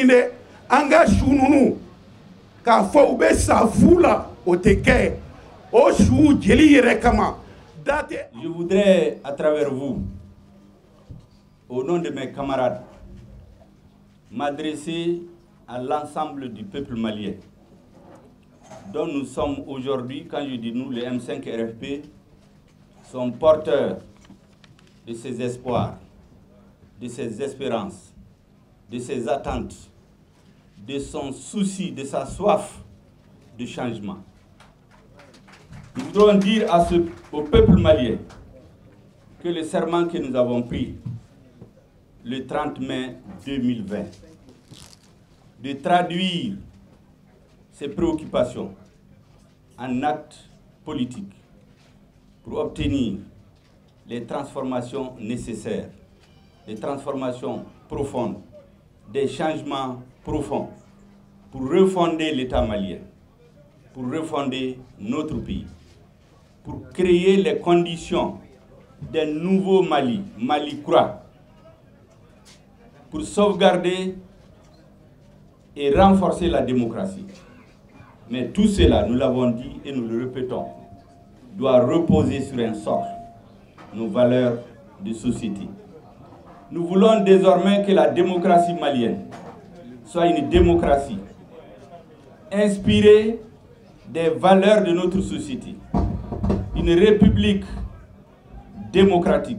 Ninde, anga shununu, ka faube sa fula, o teke, o chou jeli rekama. Je voudrais, à travers vous, au nom de mes camarades, m'adresser à l'ensemble du peuple malien, dont nous sommes aujourd'hui, quand je dis nous, les M5 RFP, sont porteurs de ses espoirs, de ses espérances, de ses attentes, de son souci, de sa soif de changement. Nous voudrons dire au peuple malien que le serment que nous avons pris le 30 mai 2020, de traduire ces préoccupations en actes politiques pour obtenir les transformations nécessaires, les transformations profondes, des changements profonds pour refonder l'État malien, pour refonder notre pays, pour créer les conditions d'un nouveau Mali, Mali Croix, pour sauvegarder et renforcer la démocratie. Mais tout cela, nous l'avons dit et nous le répétons, doit reposer sur un socle, nos valeurs de société. Nous voulons désormais que la démocratie malienne soit une démocratie inspirée des valeurs de notre société. Une république démocratique,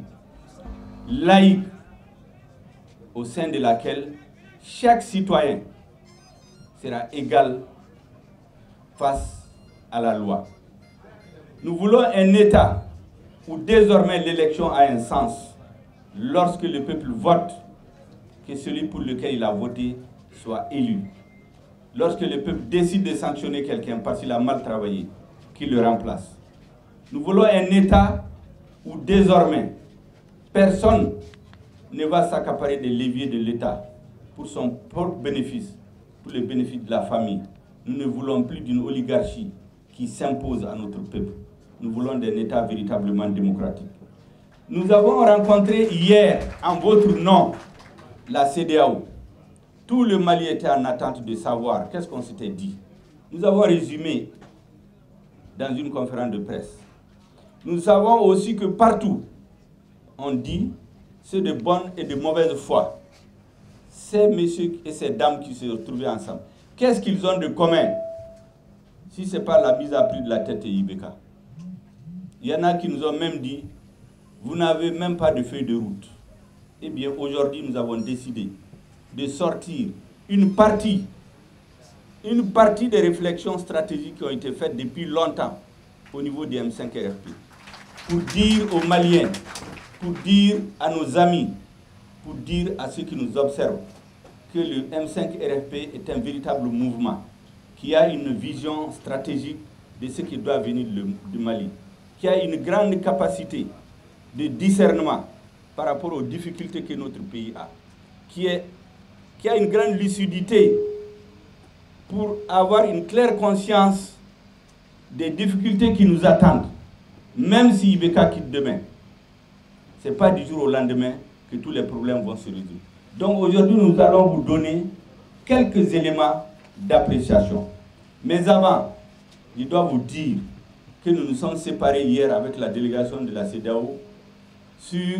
laïque, au sein de laquelle chaque citoyen sera égal face à la loi. Nous voulons un État où désormais l'élection a un sens lorsque le peuple vote, que celui pour lequel il a voté soit élu. Lorsque le peuple décide de sanctionner quelqu'un parce qu'il a mal travaillé, qu'il le remplace. Nous voulons un État où désormais personne ne va s'accaparer des leviers de l'État pour son propre bénéfice, pour le bénéfice de la famille. Nous ne voulons plus d'une oligarchie qui s'impose à notre peuple. Nous voulons un État véritablement démocratique. Nous avons rencontré hier, en votre nom, la CEDEAO. Tout le Mali était en attente de savoir qu'est-ce qu'on s'était dit. Nous avons résumé dans une conférence de presse. Nous savons aussi que partout, on dit, c'est de bonne et de mauvaise foi. Ces messieurs et ces dames qui se retrouvent ensemble, qu'est-ce qu'ils ont de commun si ce n'est pas la mise à prix de la tête et Ibeka? Il y en a qui nous ont même dit, vous n'avez même pas de feuille de route. Eh bien, aujourd'hui, nous avons décidé de sortir une partie des réflexions stratégiques qui ont été faites depuis longtemps au niveau des M5 RFP. Pour dire aux Maliens, pour dire à nos amis, pour dire à ceux qui nous observent que le M5 RFP est un véritable mouvement qui a une vision stratégique de ce qui doit venir du Mali, qui a une grande capacité de discernement par rapport aux difficultés que notre pays a, qui a une grande lucidité pour avoir une claire conscience des difficultés qui nous attendent, même si Ibeka quitte demain. Ce n'est pas du jour au lendemain que tous les problèmes vont se résoudre. Donc aujourd'hui, nous allons vous donner quelques éléments d'appréciation. Mais avant, je dois vous dire que nous nous sommes séparés hier avec la délégation de la CEDEAO sur,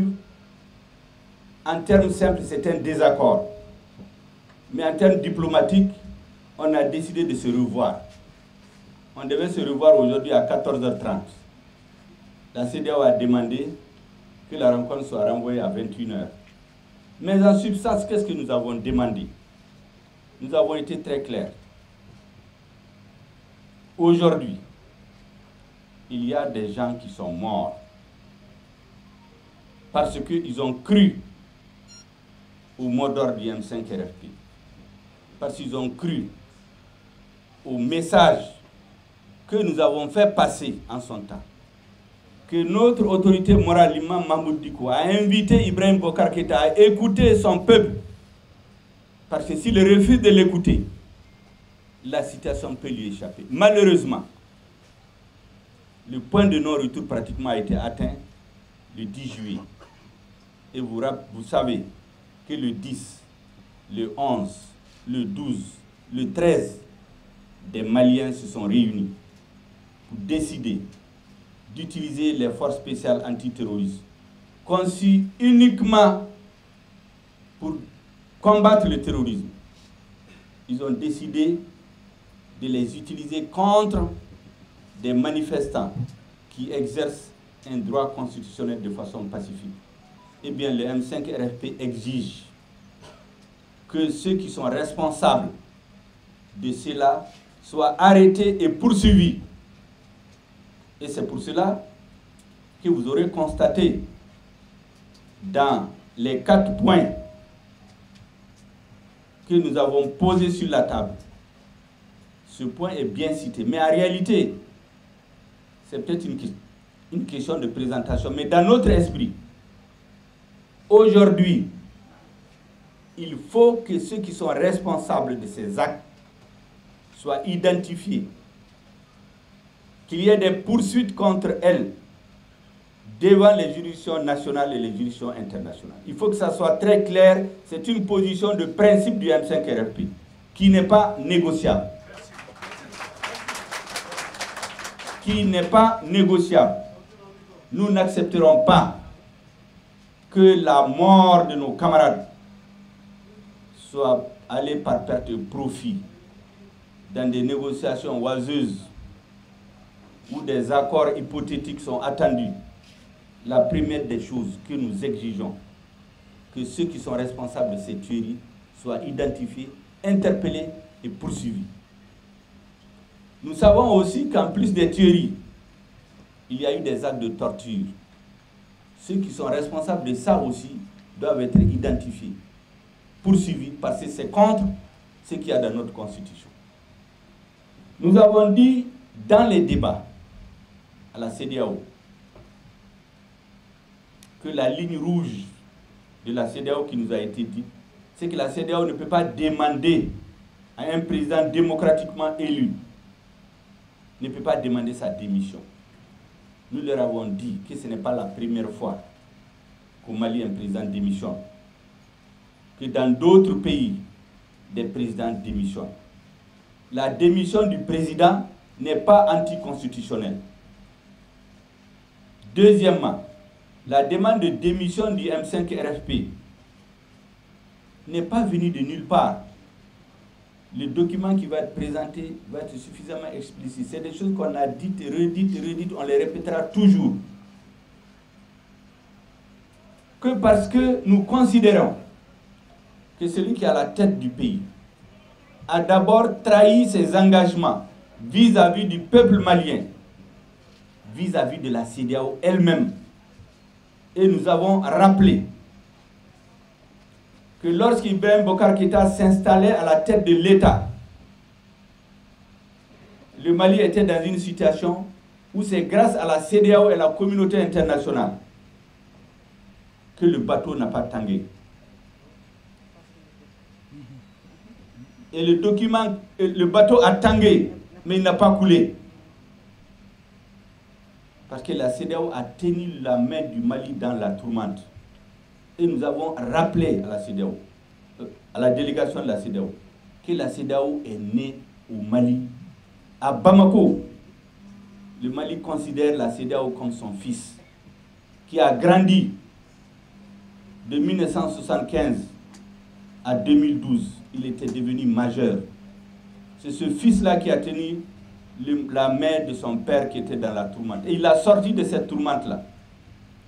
en termes simples, c'est un désaccord. Mais en termes diplomatiques, on a décidé de se revoir. On devait se revoir aujourd'hui à 14h30. La CEDEAO a demandé que la rencontre soit renvoyée à 21h. Mais en substance, qu'est-ce que nous avons demandé? Nous avons été très clairs. Aujourd'hui, il y a des gens qui sont morts parce qu'ils ont cru au mot d'ordre du M5 RFP, parce qu'ils ont cru au message que nous avons fait passer en son temps, que notre autorité morale, l'imam Mahmoud Dicko, a invité Ibrahim Bokar Keïta à écouter son peuple. Parce que s'il refuse de l'écouter, la situation peut lui échapper. Malheureusement, le point de non-retour pratiquement a été atteint le 10 juillet. Et vous savez que le 10, le 11, le 12, le 13, des Maliens se sont réunis pour décider d'utiliser les forces spéciales antiterroristes conçues uniquement pour combattre le terrorisme. Ils ont décidé de les utiliser contre des manifestants qui exercent un droit constitutionnel de façon pacifique. Eh bien, le M5 RFP exige que ceux qui sont responsables de cela soient arrêtés et poursuivis. Et c'est pour cela que vous aurez constaté dans les 4 points que nous avons posés sur la table, ce point est bien cité. Mais en réalité, c'est peut-être une question de présentation. Mais dans notre esprit, aujourd'hui, il faut que ceux qui sont responsables de ces actes soient identifiés, qu'il y ait des poursuites contre elles devant les juridictions nationales et les juridictions internationales. Il faut que ça soit très clair, c'est une position de principe du M5 RFP qui n'est pas négociable. Qui n'est pas négociable. Nous n'accepterons pas que la mort de nos camarades soit allée par perte de profit dans des négociations oiseuses où des accords hypothétiques sont attendus. La première des choses que nous exigeons, que ceux qui sont responsables de ces tueries soient identifiés, interpellés et poursuivis. Nous savons aussi qu'en plus des tueries, il y a eu des actes de torture. Ceux qui sont responsables de ça aussi doivent être identifiés, poursuivis, parce que c'est contre ce qu'il y a dans notre Constitution. Nous avons dit dans les débats à la CEDEAO que la ligne rouge de la CEDEAO qui nous a été dite, c'est que la CEDEAO ne peut pas demander à un président démocratiquement élu, ne peut pas demander sa démission. Nous leur avons dit que ce n'est pas la première fois qu'au Mali un président démissionne, que dans d'autres pays, des présidents démissionnent. La démission du président n'est pas anticonstitutionnelle. Deuxièmement, la demande de démission du M5 RFP n'est pas venue de nulle part. Le document qui va être présenté va être suffisamment explicite. C'est des choses qu'on a dites et redites, on les répétera toujours. Que parce que nous considérons que celui qui est à la tête du pays a d'abord trahi ses engagements vis-à-vis du peuple malien, vis-à-vis de la CEDEAO elle-même. Et nous avons rappelé que lorsqu'Ibrahim Boubacar Keïta s'installait à la tête de l'État, le Mali était dans une situation où c'est grâce à la CEDEAO et la communauté internationale que le bateau n'a pas tangué. Et le bateau a tangué, mais il n'a pas coulé. Parce que la CEDEAO a tenu la main du Mali dans la tourmente. Et nous avons rappelé à la CEDEAO, à la délégation de la CEDEAO, que la CEDEAO est née au Mali, à Bamako. Le Mali considère la CEDEAO comme son fils, qui a grandi de 1975 à 2012. Il était devenu majeur. C'est ce fils-là qui a tenu la main de son père qui était dans la tourmente. Et il a sorti de cette tourmente-là.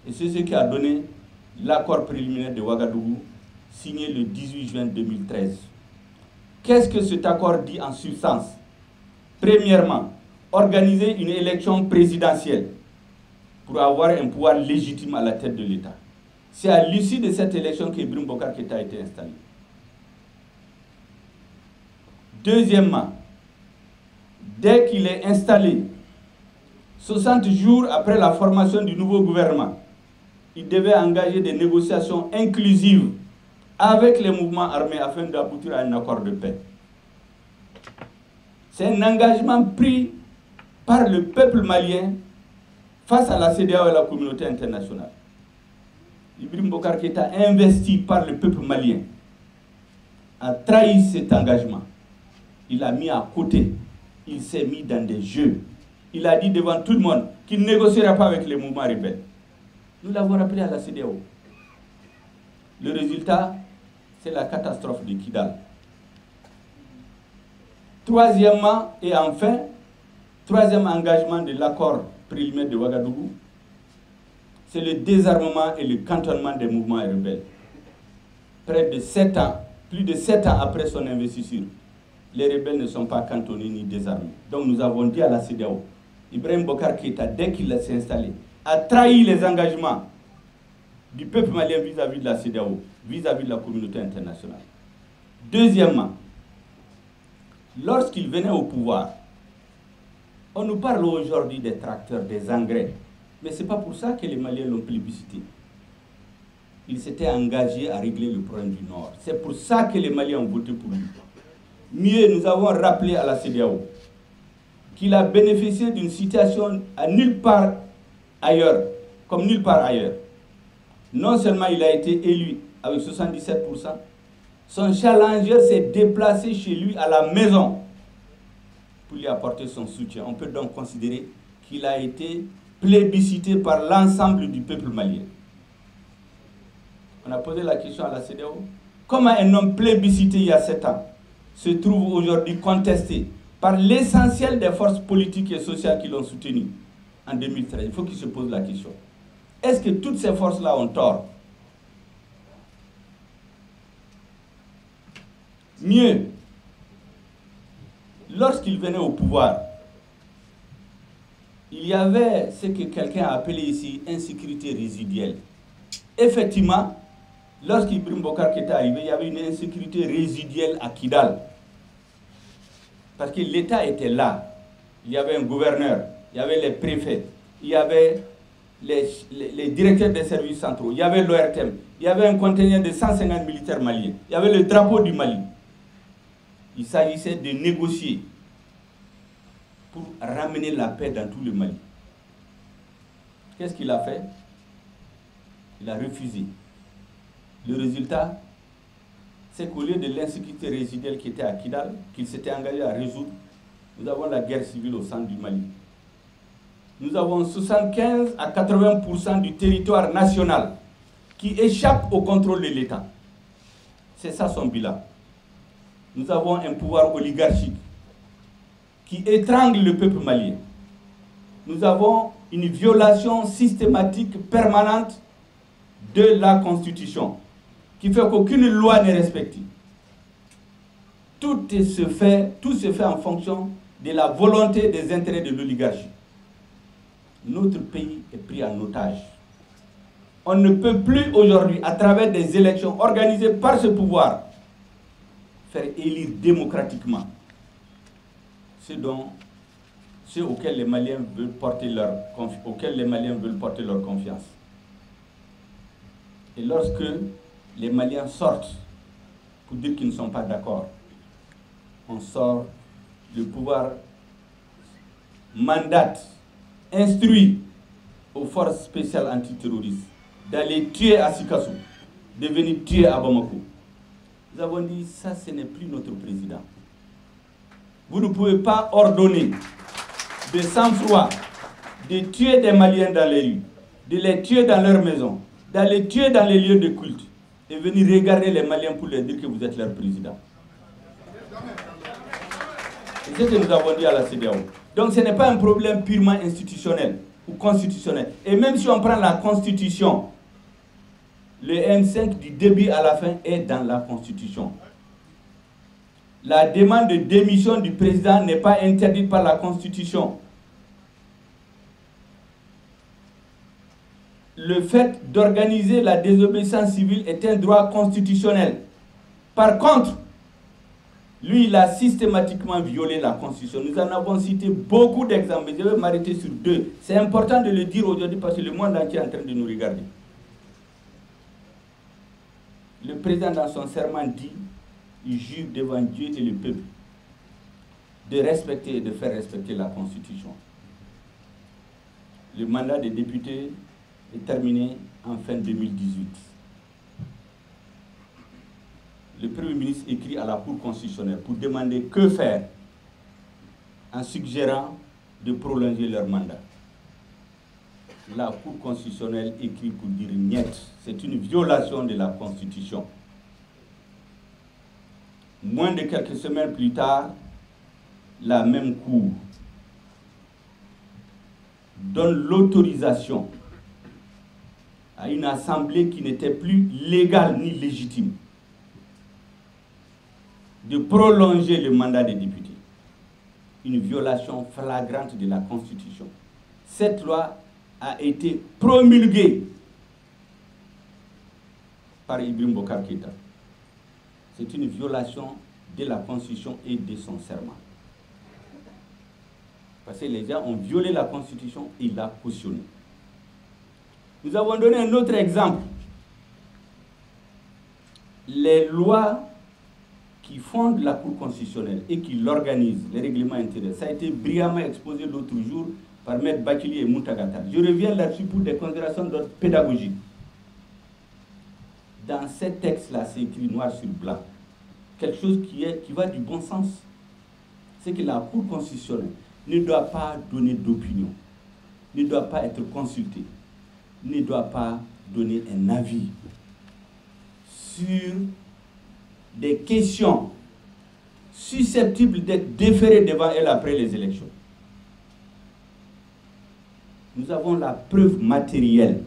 Et c'est ce qui a donné l'accord préliminaire de Ouagadougou, signé le 18 juin 2013. Qu'est-ce que cet accord dit en substance? Premièrement, organiser une élection présidentielle pour avoir un pouvoir légitime à la tête de l'État. C'est à l'issue de cette élection qu'Ibrahim Boubacar Keïta a été installé. Deuxièmement, dès qu'il est installé, 60 jours après la formation du nouveau gouvernement, il devait engager des négociations inclusives avec les mouvements armés afin d'aboutir à un accord de paix. C'est un engagement pris par le peuple malien face à la CEDEAO et la communauté internationale. Ibrahim Boubacar Keïta, investi par le peuple malien, a trahi cet engagement. Il l'a mis à côté. Il s'est mis dans des jeux. Il a dit devant tout le monde qu'il ne négociera pas avec les mouvements rebelles. Nous l'avons rappelé à la CEDEAO. Le résultat, c'est la catastrophe de Kidal. Troisièmement et enfin, troisième engagement de l'accord préliminaire de Ouagadougou, c'est le désarmement et le cantonnement des mouvements rebelles. Près de 7 ans, plus de 7 ans après son investiture, les rebelles ne sont pas cantonnés ni désarmés. Donc nous avons dit à la CEDEAO, Ibrahim Bokar Keïta, dès qu'il s'est installé, a trahi les engagements du peuple malien vis-à-vis de la CEDEAO, vis-à-vis de la communauté internationale. Deuxièmement, lorsqu'il venait au pouvoir, on nous parle aujourd'hui des tracteurs, des engrais, mais ce n'est pas pour ça que les Maliens l'ont plébiscité. Il s'était engagé à régler le problème du Nord. C'est pour ça que les Maliens ont voté pour lui. Mieux, nous avons rappelé à la CEDEAO qu'il a bénéficié d'une situation à nulle part ailleurs, comme nulle part ailleurs. Non seulement il a été élu avec 77%, son challenger s'est déplacé chez lui à la maison pour lui apporter son soutien. On peut donc considérer qu'il a été plébiscité par l'ensemble du peuple malien. On a posé la question à la CEDEAO. Comment un homme plébiscité il y a 7 ans se trouve aujourd'hui contesté par l'essentiel des forces politiques et sociales qui l'ont soutenu en 2013? Il faut qu'il se pose la question. Est-ce que toutes ces forces-là ont tort? Mieux, lorsqu'il venait au pouvoir, il y avait ce que quelqu'un a appelé ici insécurité résiduelle. Effectivement, lorsqu'Ibrahim Bokar Keïta est arrivé, il y avait une insécurité résiduelle à Kidal. Parce que l'État était là. Il y avait un gouverneur, il y avait les préfets, il y avait les directeurs des services centraux, il y avait l'ORTM, il y avait un contingent de 150 militaires maliens, il y avait le drapeau du Mali. Il s'agissait de négocier pour ramener la paix dans tout le Mali. Qu'est-ce qu'il a fait? Il a refusé. Le résultat, c'est qu'au lieu de l'insécurité résiduelle qui était à Kidal, qu'il s'était engagé à résoudre, nous avons la guerre civile au centre du Mali. Nous avons 75 à 80% du territoire national qui échappe au contrôle de l'État. C'est ça son bilan. Nous avons un pouvoir oligarchique qui étrangle le peuple malien. Nous avons une violation systématique permanente de la Constitution, qui fait qu'aucune loi n'est respectée. Tout se fait en fonction de la volonté des intérêts de l'oligarchie. Notre pays est pris en otage. On ne peut plus aujourd'hui, à travers des élections organisées par ce pouvoir, faire élire démocratiquement ceux auxquels les Maliens veulent porter leur confiance. Et lorsque les Maliens sortent pour dire qu'ils ne sont pas d'accord, on sort, le pouvoir mandate, instruit aux forces spéciales antiterroristes d'aller tuer à Sikassou, de venir tuer à Bamako. Nous avons dit, ça ce n'est plus notre président. Vous ne pouvez pas ordonner de sang-froid de tuer des Maliens dans les rues, de les tuer dans leurs maisons, d'aller tuer dans les lieux de culte et venir regarder les Maliens pour leur dire que vous êtes leur président. C'est ce que nous avons dit à la CEDEAO. Donc ce n'est pas un problème purement institutionnel ou constitutionnel. Et même si on prend la Constitution, le M5 du début à la fin est dans la Constitution. La demande de démission du président n'est pas interdite par la Constitution. Le fait d'organiser la désobéissance civile est un droit constitutionnel. Par contre, lui, il a systématiquement violé la Constitution. Nous en avons cité beaucoup d'exemples. Je vais m'arrêter sur 2. C'est important de le dire aujourd'hui parce que le monde entier est en train de nous regarder. Le président, dans son serment, dit, il jure devant Dieu et le peuple de respecter et de faire respecter la Constitution. Le mandat des députés est terminé en fin 2018. Le Premier Premier ministre écrit à la Cour constitutionnelle pour demander que faire en suggérant de prolonger leur mandat. La Cour constitutionnelle écrit pour dire niet, c'est une violation de la Constitution. Moins de quelques semaines plus tard, la même Cour donne l'autorisation à une assemblée qui n'était plus légale ni légitime de prolonger le mandat des députés. Une violation flagrante de la Constitution. Cette loi a été promulguée par Ibrahim Boubacar Keïta. C'est une violation de la Constitution et de son serment. Parce que les gens ont violé la Constitution et il l'a cautionné. Nous avons donné un autre exemple. Les lois qui fondent la Cour constitutionnelle et qui l'organisent, les règlements intérieurs, ça a été brillamment exposé l'autre jour par Maître Bakili et Moutagata. Je reviens là-dessus pour des considérations d'ordre pédagogique. Dans ces textes-là, c'est écrit noir sur blanc. Quelque chose qui va du bon sens. C'est que la Cour constitutionnelle ne doit pas donner d'opinion, ne doit pas être consultée, ne doit pas donner un avis sur des questions susceptibles d'être déférées devant elle après les élections. Nous avons la preuve matérielle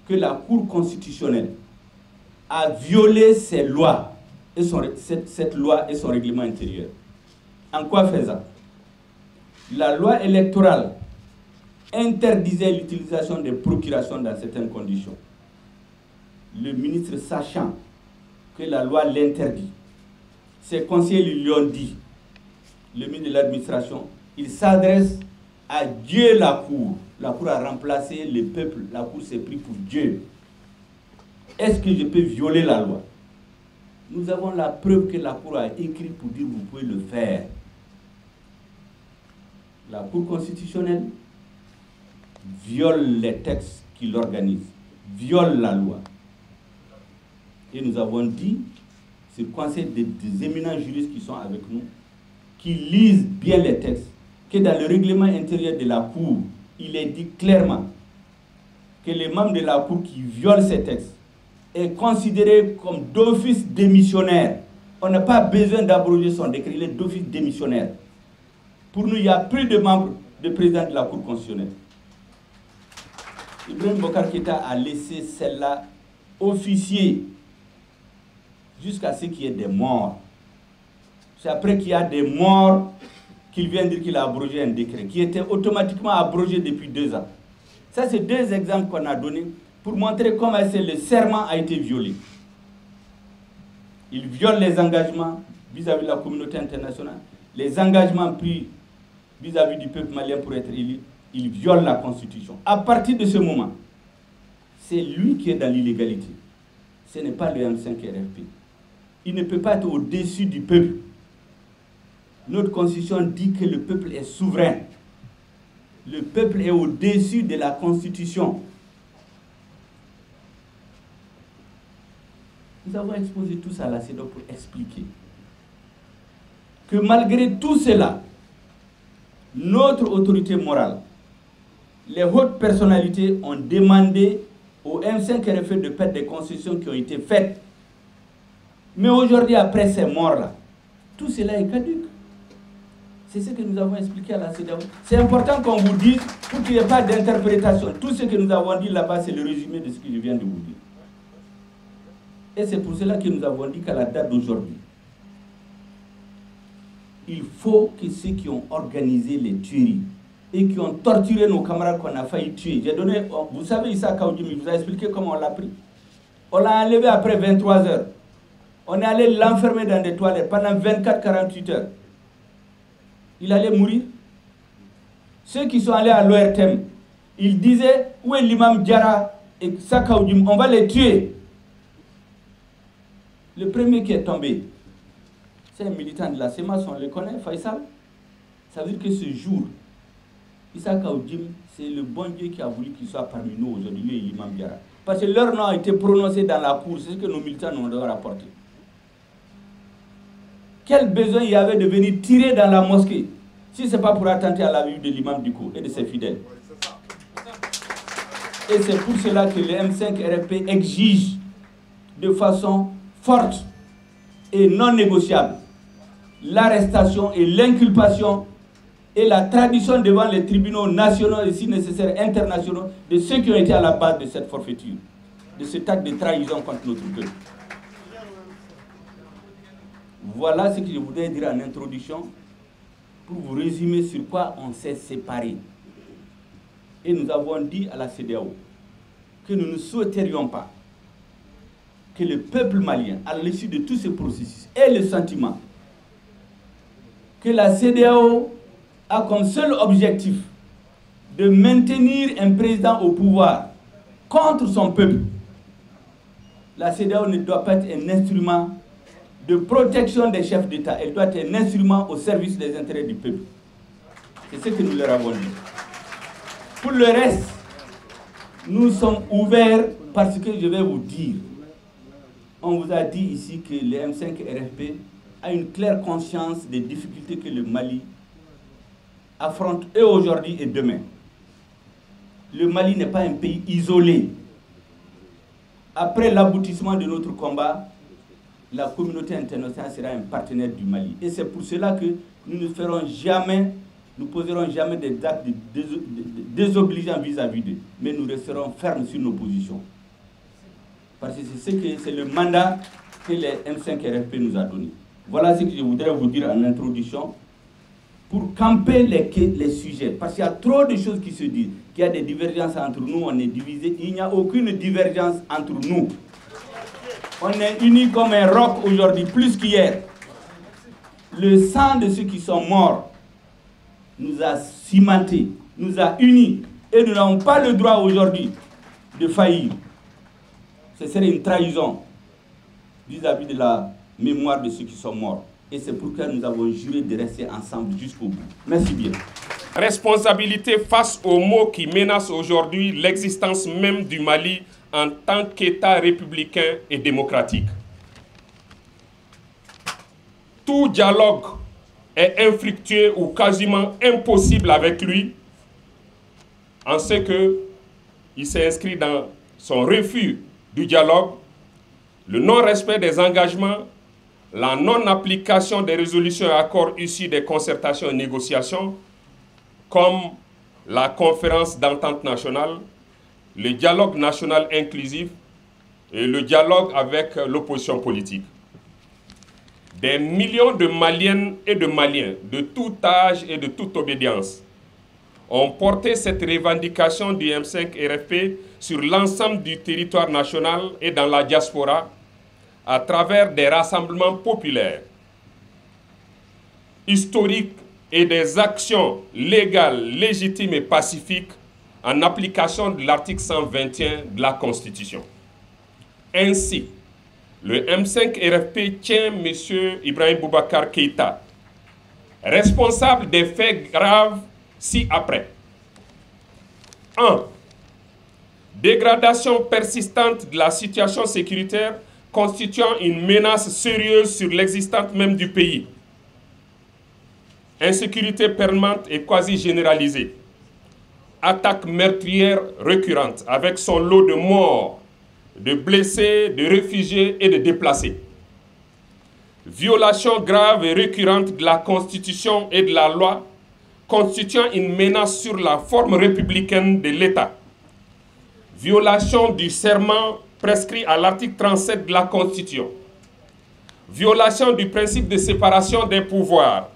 que la Cour constitutionnelle a violé ces lois, et cette loi et son règlement intérieur. En quoi faisant? La loi électorale interdisait l'utilisation des procurations dans certaines conditions. Le ministre, sachant que la loi l'interdit, ses conseillers lui ont dit, le ministre de l'administration, il s'adresse à Dieu la Cour. La Cour a remplacé le peuple, la Cour s'est pris pour Dieu. Est-ce que je peux violer la loi? Nous avons la preuve que la Cour a écrit pour dire vous pouvez le faire. La Cour constitutionnelle viole les textes qui l'organisent, viole la loi. Et nous avons dit, sur le conseil des éminents juristes qui sont avec nous, qui lisent bien les textes, que dans le règlement intérieur de la Cour, il est dit clairement que les membres de la Cour qui violent ces textes est considéré comme d'office démissionnaire. On n'a pas besoin d'abroger son décret, il est d'office démissionnaire. Pour nous, il n'y a plus de membres de président de la Cour constitutionnelle. Ibrahim Boubacar Keïta a laissé celle-là officier jusqu'à ce qu'il y ait des morts. C'est après qu'il y a des morts qu'il vient dire qu'il a abrogé un décret qui était automatiquement abrogé depuis 2 ans. Ça, c'est 2 exemples qu'on a donnés pour montrer comment le serment a été violé. Il viole les engagements vis-à-vis de la communauté internationale, les engagements pris vis-à-vis du peuple malien pour être élu. Il viole la Constitution. À partir de ce moment, c'est lui qui est dans l'illégalité. Ce n'est pas le M5 RFP. Il ne peut pas être au-dessus du peuple. Notre Constitution dit que le peuple est souverain. Le peuple est au-dessus de la Constitution. Nous avons exposé tout ça à la CEDAW pour expliquer que malgré tout cela, notre autorité morale, les hautes personnalités ont demandé au M5 RFP de perdre des concessions qui ont été faites. Mais aujourd'hui, après ces morts-là, tout cela est caduc. C'est ce que nous avons expliqué à la CEDAW. C'est important qu'on vous dise pour qu'il n'y ait pas d'interprétation. Tout ce que nous avons dit là-bas, c'est le résumé de ce que je viens de vous dire. Et c'est pour cela que nous avons dit qu'à la date d'aujourd'hui, il faut que ceux qui ont organisé les tueries et qui ont torturé nos camarades qu'on a failli tuer, j'ai donné, vous savez, Issa Kaoudjimi, il vous a expliqué comment on l'a pris. On l'a enlevé après 23 heures. On est allé l'enfermer dans des toilettes pendant 24-48 heures. Il allait mourir. Ceux qui sont allés à l'ORTM, ils disaient, où est l'imam Diarra et Issa Kaoudjimi, on va les tuer. Le premier qui est tombé, c'est un militant de la CEMAS, on le connaît, Faisal. Ça veut dire que ce jour, Issa Kaoudjimi, c'est le bon Dieu qui a voulu qu'il soit parmi nous aujourd'hui, lui et l'imam Diarra. Parce que leur nom a été prononcé dans la cour, c'est ce que nos militants nous ont rapporté. Quel besoin il y avait de venir tirer dans la mosquée si ce n'est pas pour attenter à la vie de l'imam du coup et de ses fidèles? Et c'est pour cela que le M5 RFP exige de façon forte et non négociable l'arrestation et l'inculpation et la tradition devant les tribunaux nationaux et si nécessaire internationaux de ceux qui ont été à la base de cette forfaiture, de cet acte de trahison contre notre peuple. Voilà ce que je voudrais dire en introduction pour vous résumer sur quoi on s'est séparés. Et nous avons dit à la CEDEAO que nous ne souhaiterions pas que le peuple malien, à l'issue de tout ce processus, ait le sentiment que la CEDEAO a comme seul objectif de maintenir un président au pouvoir contre son peuple. La CEDEAO ne doit pas être un instrument de protection des chefs d'État, elle doit être un instrument au service des intérêts du peuple. C'est ce que nous leur avons dit. Pour le reste, nous sommes ouverts parce que je vais vous dire, on vous a dit ici que le M5 RFP a une claire conscience des difficultés que le Mali affronte et aujourd'hui et demain. Le Mali n'est pas un pays isolé. Après l'aboutissement de notre combat, la communauté internationale sera un partenaire du Mali. Et c'est pour cela que nous ne ferons jamais, nous poserons jamais des actes désobligeants vis-à-vis d'eux. Mais nous resterons fermes sur nos positions. Parce que c'est le mandat que les M5 RFP nous a donné. Voilà ce que je voudrais vous dire en introduction pour camper les sujets. Parce qu'il y a trop de choses qui se disent. Qu'il y a des divergences entre nous, on est divisés. Il n'y a aucune divergence entre nous. On est unis comme un roc aujourd'hui, plus qu'hier. Le sang de ceux qui sont morts nous a cimentés, nous a unis. Et nous n'avons pas le droit aujourd'hui de faillir. Ce serait une trahison vis-à-vis de la mémoire de ceux qui sont morts. Et c'est pourquoi nous avons juré de rester ensemble jusqu'au bout. Merci bien. Responsabilité face aux maux qui menacent aujourd'hui l'existence même du Mali en tant qu'État républicain et démocratique. Tout dialogue est infructueux ou quasiment impossible avec lui, en ce qu'il s'est inscrit dans son refus du dialogue, le non-respect des engagements, la non-application des résolutions et accords issus des concertations et négociations, comme la conférence d'entente nationale, le dialogue national inclusif et le dialogue avec l'opposition politique. Des millions de Maliennes et de Maliens de tout âge et de toute obédience ont porté cette revendication du M5 RFP sur l'ensemble du territoire national et dans la diaspora à travers des rassemblements populaires, historiques et des actions légales, légitimes et pacifiques en application de l'article 121 de la Constitution. Ainsi, le M5 RFP tient M. Ibrahim Boubacar Keïta responsable des faits graves ci-après. 1. Dégradation persistante de la situation sécuritaire constituant une menace sérieuse sur l'existence même du pays. Insécurité permanente et quasi généralisée. Attaques meurtrières récurrentes avec son lot de morts, de blessés, de réfugiés et de déplacés. Violation grave et récurrente de la Constitution et de la loi constituant une menace sur la forme républicaine de l'État. Violation du serment prescrit à l'article 37 de la Constitution. Violation du principe de séparation des pouvoirs.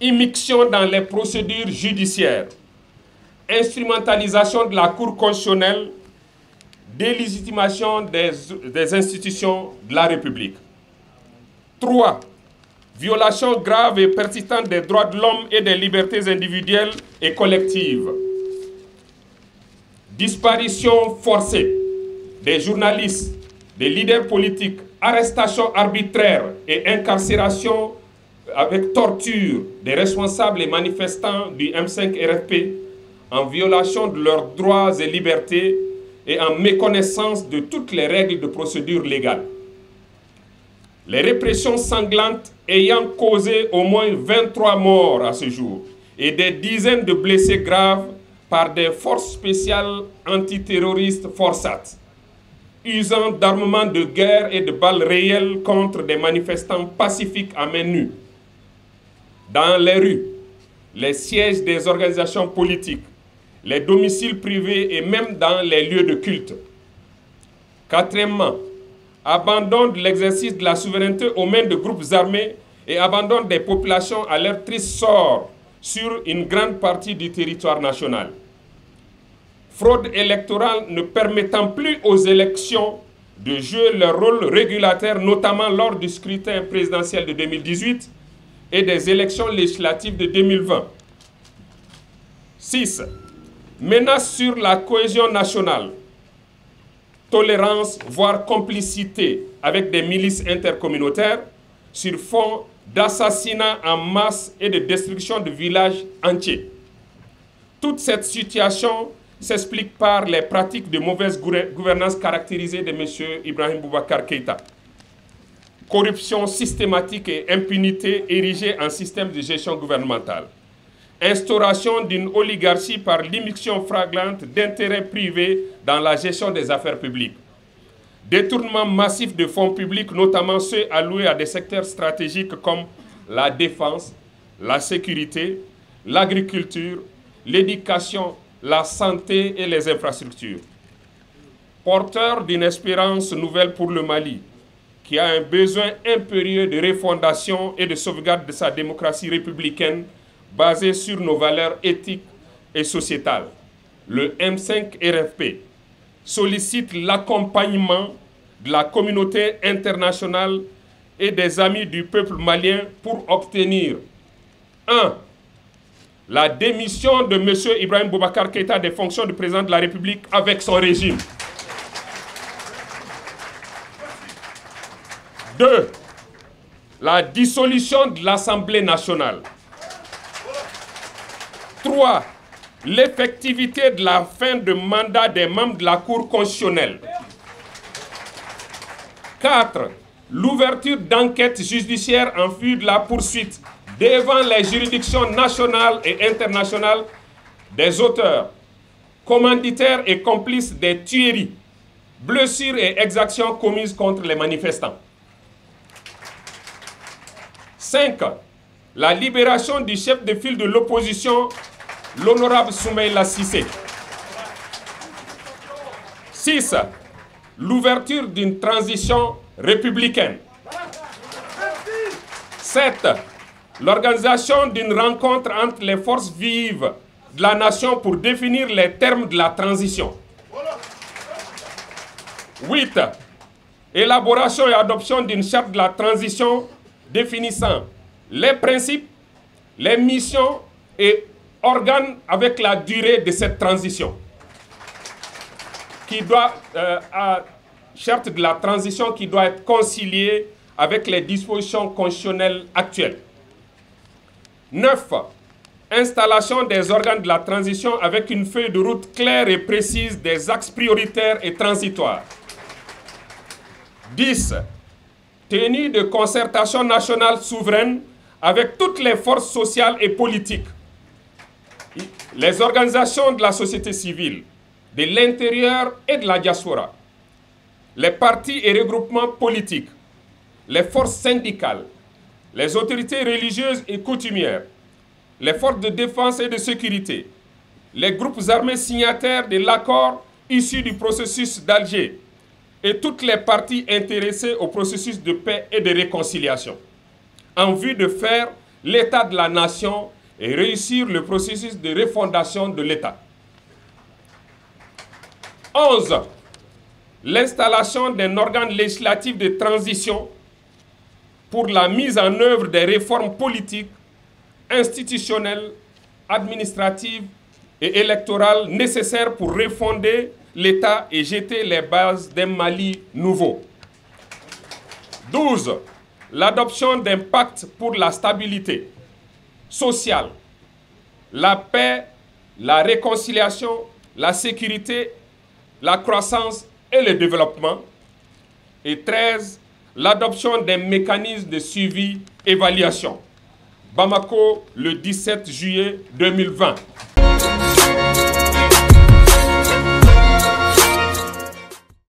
Immixtion dans les procédures judiciaires. Instrumentalisation de la Cour constitutionnelle. Délégitimation des institutions de la République. 3. Violation grave et persistante des droits de l'homme et des libertés individuelles et collectives. Disparition forcée des journalistes, des leaders politiques, arrestation arbitraire et incarcération avec torture des responsables et manifestants du M5 RFP en violation de leurs droits et libertés et en méconnaissance de toutes les règles de procédure légale. Les répressions sanglantes ayant causé au moins 23 morts à ce jour et des dizaines de blessés graves par des forces spéciales antiterroristes forçates, usant d'armements de guerre et de balles réelles contre des manifestants pacifiques à main nue. Dans les rues, les sièges des organisations politiques, les domiciles privés et même dans les lieux de culte. Quatrièmement, abandon de l'exercice de la souveraineté aux mains de groupes armés et abandon des populations à leur triste sort sur une grande partie du territoire national. Fraude électorale ne permettant plus aux élections de jouer leur rôle régulateur, notamment lors du scrutin présidentiel de 2018 et des élections législatives de 2020. 6. Menace sur la cohésion nationale, tolérance, voire complicité avec des milices intercommunautaires sur fond d'assassinats en masse et de destruction de villages entiers. Toute cette situation s'explique par les pratiques de mauvaise gouvernance caractérisées de M. Ibrahim Boubacar Keïta. Corruption systématique et impunité érigée en système de gestion gouvernementale. Instauration d'une oligarchie par l'immixtion flagrante d'intérêts privés dans la gestion des affaires publiques. Détournement massif de fonds publics, notamment ceux alloués à des secteurs stratégiques comme la défense, la sécurité, l'agriculture, l'éducation, la santé et les infrastructures. Porteur d'une espérance nouvelle pour le Mali, qui a un besoin impérieux de refondation et de sauvegarde de sa démocratie républicaine basée sur nos valeurs éthiques et sociétales. Le M5 RFP sollicite l'accompagnement de la communauté internationale et des amis du peuple malien pour obtenir 1. La démission de M. Ibrahim Boubacar Keïta des fonctions de président de la République avec son régime. 2. La dissolution de l'Assemblée nationale. 3. L'effectivité de la fin de mandat des membres de la Cour constitutionnelle. 4. L'ouverture d'enquêtes judiciaires en vue de la poursuite devant les juridictions nationales et internationales des auteurs, commanditaires et complices des tueries, blessures et exactions commises contre les manifestants. 5. La libération du chef de file de l'opposition, l'honorable Soumaïla Cissé. 6. L'ouverture d'une transition républicaine. 7. L'organisation d'une rencontre entre les forces vives de la nation pour définir les termes de la transition. 8. Élaboration et adoption d'une charte de la transition définissant les principes, les missions et organes avec la durée de cette transition. Charte de la transition qui doit être conciliée avec les dispositions constitutionnelles actuelles. 9. Installation des organes de la transition avec une feuille de route claire et précise des axes prioritaires et transitoires. 10. Tenue de concertation nationale souveraine avec toutes les forces sociales et politiques, les organisations de la société civile, de l'intérieur et de la diaspora, les partis et regroupements politiques, les forces syndicales, les autorités religieuses et coutumières, les forces de défense et de sécurité, les groupes armés signataires de l'accord issu du processus d'Alger et toutes les parties intéressées au processus de paix et de réconciliation, en vue de faire l'état de la nation et réussir le processus de refondation de l'État. 11. L'installation d'un organe législatif de transition pour la mise en œuvre des réformes politiques, institutionnelles, administratives et électorales nécessaires pour refonder l'État et jeter les bases d'un Mali nouveau. 12. L'adoption d'un pacte pour la stabilité sociale, la paix, la réconciliation, la sécurité, la croissance et le développement. Et 13. l'adoption des mécanismes de suivi-évaluation. Bamako, le 17 juillet 2020.